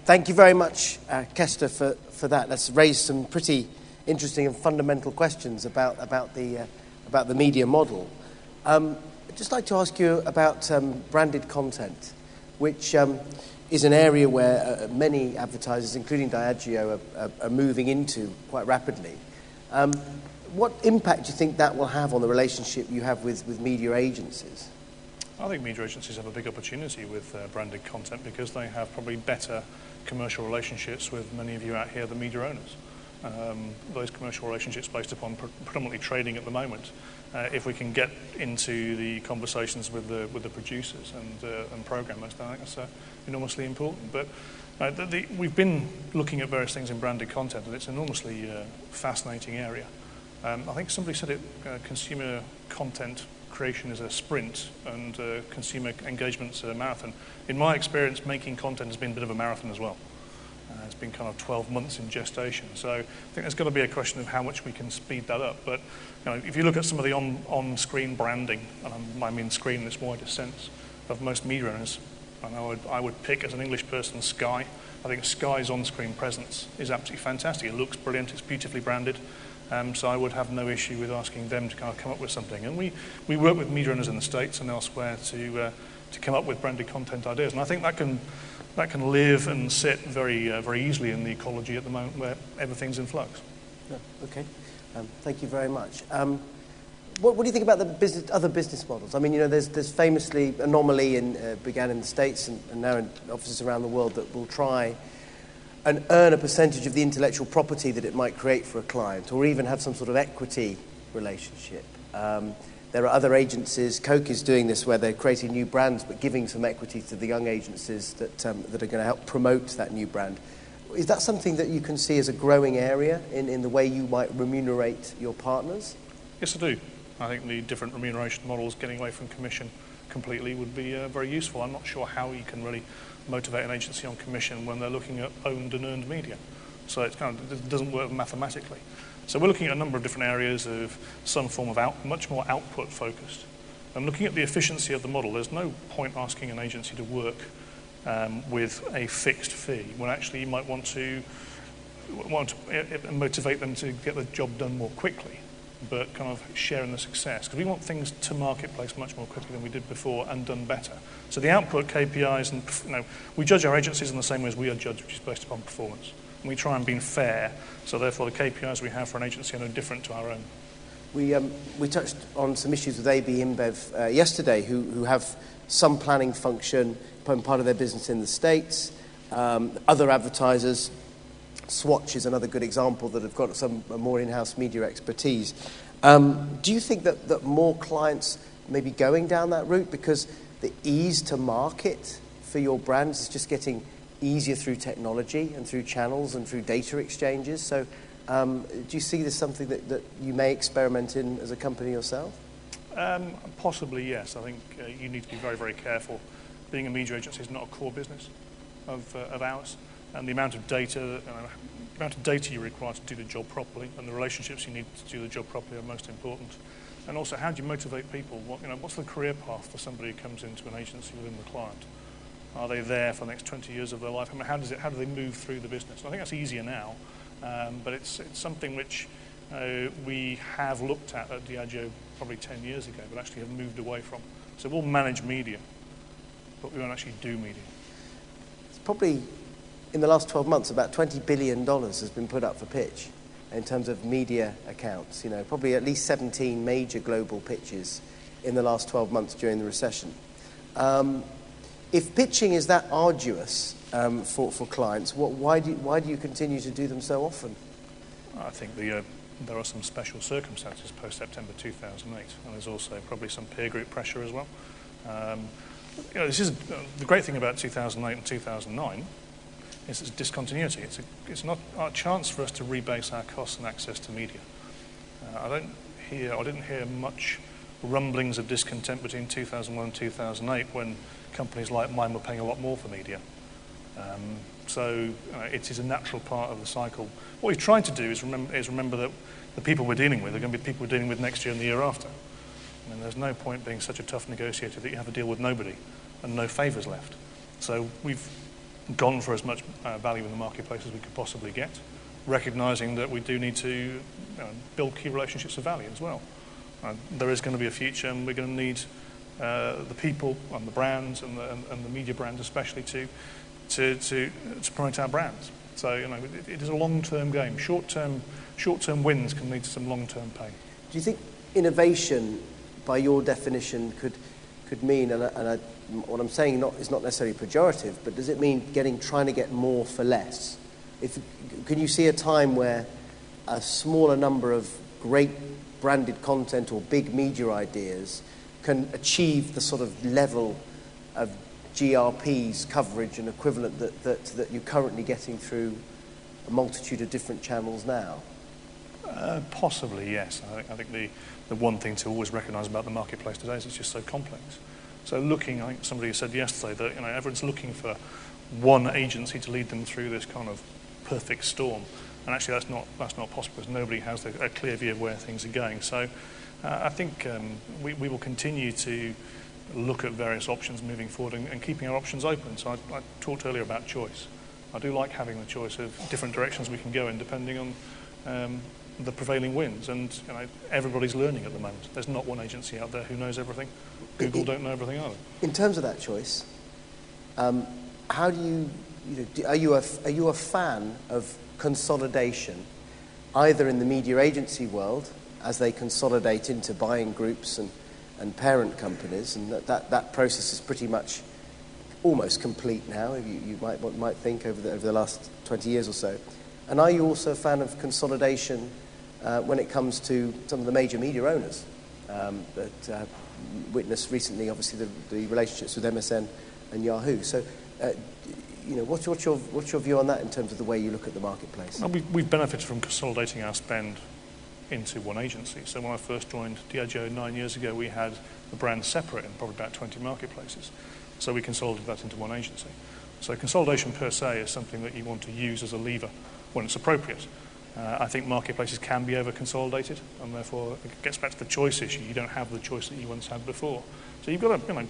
Thank you very much, Kester, for that. That's raised some pretty interesting and fundamental questions about the media model. I'd just like to ask you about branded content, which is an area where many advertisers, including Diageo, are moving into quite rapidly. What impact do you think that will have on the relationship you have with media agencies? I think media agencies have a big opportunity with branded content because they have probably better commercial relationships with many of you out here, the media owners. Those commercial relationships based upon predominantly trading at the moment. If we can get into the conversations with the producers and programmers, then I think that's enormously important. But we've been looking at various things in branded content, and it's an enormously fascinating area. I think somebody said it, consumer content creation is a sprint and consumer engagement's a marathon. In my experience, making content has been a bit of a marathon as well. It's been kind of 12 months in gestation. So I think there's got to be a question of how much we can speed that up. But if you look at some of the on-screen branding, and I mean screen in its widest sense, of most media owners, and I would pick as an English person Sky. I think Sky's on-screen presence is absolutely fantastic. It looks brilliant. It's beautifully branded. So I would have no issue with asking them to kind of come up with something. And we work with media owners in the States and elsewhere to come up with branded content ideas. And I think that can live and sit very very easily in the ecology at the moment where everything's in flux. Yeah, okay. Thank you very much. What do you think about the other business models? I mean, there's famously Anomaly began in the States and now in offices around the world that will try and earn a percentage of the intellectual property that it might create for a client, or even have some sort of equity relationship. There are other agencies, Coke is doing this, where they're creating new brands but giving some equity to the young agencies that are going to help promote that new brand. Is that something that you can see as a growing area in the way you might remunerate your partners? Yes, I do. I think the different remuneration models, getting away from commission completely, would be very useful. I'm not sure how you can really motivate an agency on commission when they're looking at owned and earned media. So it doesn't work mathematically. So we're looking at a number of different areas of some form of much more output focused. And looking at the efficiency of the model, there's no point asking an agency to work with a fixed fee when actually you might want to motivate them to get the job done more quickly, but kind of sharing the success. Because we want things to marketplace much more quickly than we did before and done better. So the output KPIs, and we judge our agencies in the same way as we are judged, which is based upon performance. And we try and be fair, so therefore the KPIs we have for an agency are no different to our own. We touched on some issues with AB InBev yesterday, who have some planning function, part of their business in the States. Other advertisers, Swatch is another good example, that have got some more in-house media expertise. Do you think that more clients may be going down that route because the ease to market for your brands is just getting easier through technology and through channels and through data exchanges? So do you see this something that you may experiment in as a company yourself? Possibly, yes. I think you need to be very, very careful. Being a media agency is not a core business of ours, and the amount of data you require to do the job properly and the relationships you need to do the job properly are most important. And also, how do you motivate people? What's the career path for somebody who comes into an agency within the client? Are they there for the next 20 years of their life? I mean, how do they move through the business? And I think that's easier now, but it's something which we have looked at Diageo probably 10 years ago, but actually have moved away from. So we'll manage media, but we won't actually do media. It's probably, in the last 12 months, about $20 billion has been put up for pitch in terms of media accounts. Probably at least 17 major global pitches in the last 12 months during the recession. If pitching is that arduous for clients, why do you continue to do them so often? I think there are some special circumstances post-September 2008, and there's also probably some peer group pressure as well. This is the great thing about 2008 and 2009 is its discontinuity. It's not a chance for us to rebase our costs and access to media. I didn't hear much rumblings of discontent between 2001 and 2008 when companies like mine were paying a lot more for media. So it is a natural part of the cycle. What we've tried to do is remember that the people we're dealing with are going to be people we're dealing with next year and the year after. And there's no point being such a tough negotiator that you have to deal with nobody and no favours left. So we've gone for as much value in the marketplace as we could possibly get, recognising that we do need to build key relationships of value as well. There is going to be a future, and we're going to need the people and the brands and the media brands especially to promote our brands. So it is a long-term game. Short-term wins can lead to some long-term pain. Do you think innovation, by your definition, could mean, what I'm saying is not necessarily pejorative, but does it mean trying to get more for less? Can you see a time where a smaller number of great branded content or big media ideas can achieve the sort of level of GRP's coverage and equivalent that you're currently getting through a multitude of different channels now? Possibly, yes. I think the one thing to always recognise about the marketplace today is it's just so complex. So I think somebody said yesterday that everyone's looking for one agency to lead them through this kind of perfect storm, and actually that's not possible because nobody has a clear view of where things are going. So I think we will continue to look at various options moving forward and keeping our options open. So I talked earlier about choice. I do like having the choice of different directions we can go in depending on the prevailing winds, and everybody's learning at the moment. There's not one agency out there who knows everything. Google don't know everything either. In terms of that choice, how do are you a fan of consolidation, either in the media agency world as they consolidate into buying groups and parent companies, and that process is pretty much almost complete now, you might think over the last 20 years or so. And are you also a fan of consolidation when it comes to some of the major media owners that witnessed recently, obviously, the relationships with MSN and Yahoo? So, what's your view on that in terms of the way you look at the marketplace? Well, we've benefited from consolidating our spend into one agency. So when I first joined Diageo 9 years ago, we had the brands separate in probably about 20 marketplaces. So we consolidated that into one agency. So consolidation per se is something that you want to use as a lever when it's appropriate. I think marketplaces can be over-consolidated, and therefore it gets back to the choice issue. You don't have the choice that you once had before. So you've got to,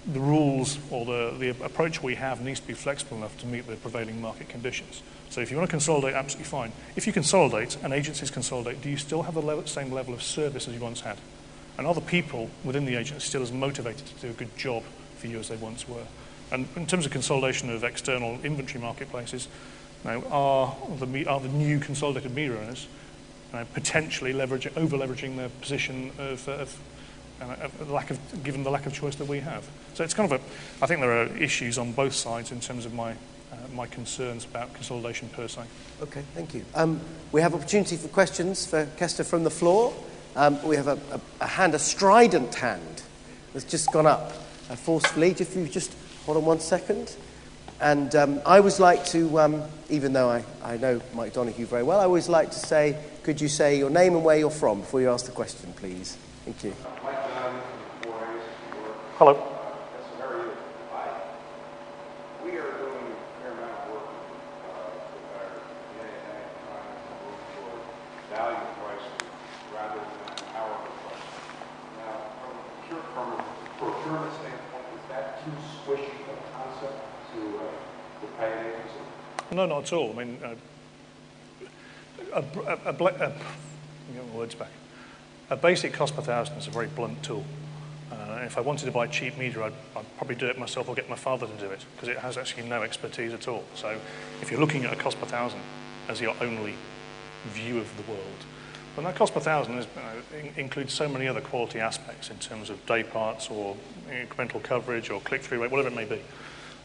the rules or the approach we have needs to be flexible enough to meet the prevailing market conditions. So if you want to consolidate, absolutely fine. If you consolidate and agencies consolidate, do you still have the same level of service as you once had? And are the people within the agency still as motivated to do a good job for you as they once were? And in terms of consolidation of external inventory marketplaces, are the new consolidated media owners potentially over-leveraging their position given the lack of choice that we have? So it's kind of I think there are issues on both sides in terms of my concerns about consolidation per se. Okay, thank you. We have opportunity for questions for Kester from the floor. We have a strident hand that's just gone up forcefully. If you just hold on 1 second. And I always like to, even though I know Mike Donoghue very well, I always like to say, could you say your name and where you're from before you ask the question, please? Thank you. Hello. How are you? We are doing a fair amount of work with our DNA trying to move toward value pricing rather than hourly pricing. Now, from a procurement standpoint, is that too squishy a concept to pay an agency? No, not at all. I mean, get my words back. A basic cost per thousand is a very blunt tool. If I wanted to buy cheap media, I'd probably do it myself or get my father to do it, because it has actually no expertise at all. So if you're looking at a cost per thousand as your only view of the world, then that cost per thousand includes so many other quality aspects in terms of day parts or incremental coverage or click-through rate, whatever it may be.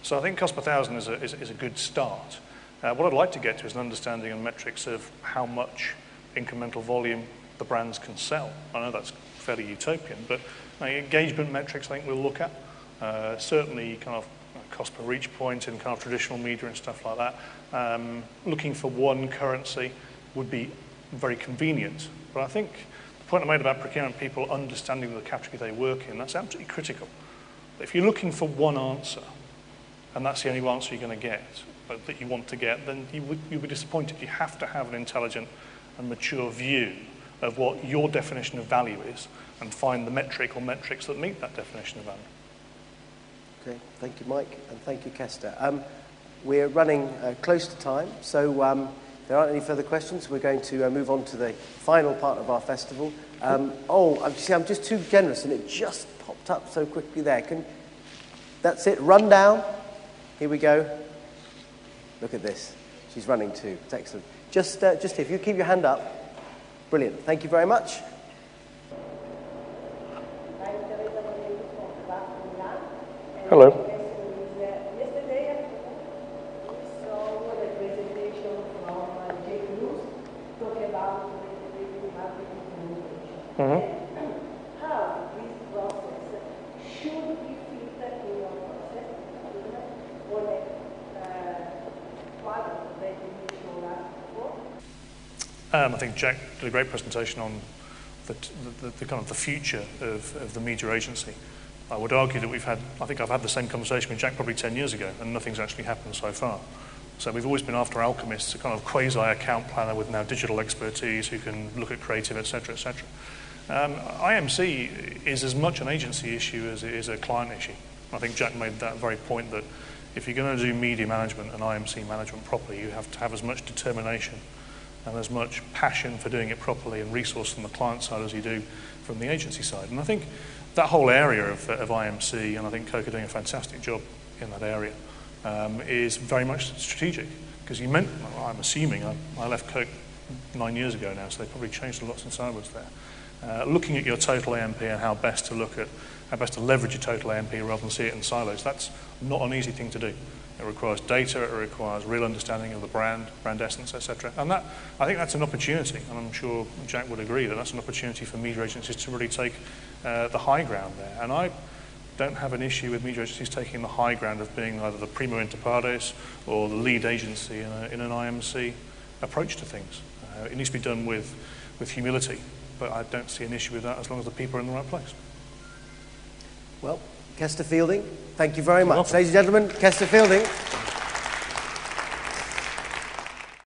So I think cost per thousand is a good start. What I'd like to get to is an understanding and metrics of how much incremental volume the brands can sell. I know that's fairly utopian, but engagement metrics I think we'll look at. Certainly kind of cost per reach point in kind of traditional media and stuff like that. Looking for one currency would be very convenient. But I think the point I made about procurement people understanding the category they work in, that's absolutely critical. If you're looking for one answer, and that's the only answer you're going to get, that you want to get, then you'll be disappointed. You have to have an intelligent and mature view of what your definition of value is and find the metric or metrics that meet that definition of value. Okay, thank you, Mike, and thank you, Kester. We're running close to time, so if there aren't any further questions, we're going to move on to the final part of our festival. I'm just too generous, and it just popped up so quickly there. That's it, run down. Here we go. Look at this. She's running too. It's excellent. Just if you keep your hand up. Brilliant. Thank you very much. Hello. Yesterday, we saw the presentation from Diageo talking about the marketing communication. How this process should be fit in your process or part of the definition last before? I think Jack did a great presentation on the kind of the future of the media agency. I would argue that I've had the same conversation with Jack probably 10 years ago, and nothing's actually happened so far. So we've always been after alchemists, a kind of quasi-account planner with now digital expertise who can look at creative, etc., etc. IMC is as much an agency issue as it is a client issue. I think Jack made that very point that if you're going to do media management and IMC management properly, you have to have as much determination and as much passion for doing it properly and resource from the client side as you do from the agency side. And I think that whole area of IMC, and I think Coke are doing a fantastic job in that area, is very much strategic. Because I'm assuming, I left Coke 9 years ago now, so they've probably changed a lot since I was there. Looking at your total AMP and how best to leverage your total AMP rather than see it in silos, that's not an easy thing to do. It requires data, it requires real understanding of the brand essence, etc. And I think that's an opportunity, and I'm sure Jack would agree that that's an opportunity for media agencies to really take the high ground there. And I don't have an issue with media agencies taking the high ground of being either the primo inter pares or the lead agency in an IMC approach to things. It needs to be done with humility, but I don't see an issue with that as long as the people are in the right place. Well, Kester Fielding, thank you very much. Ladies and gentlemen, Kester Fielding.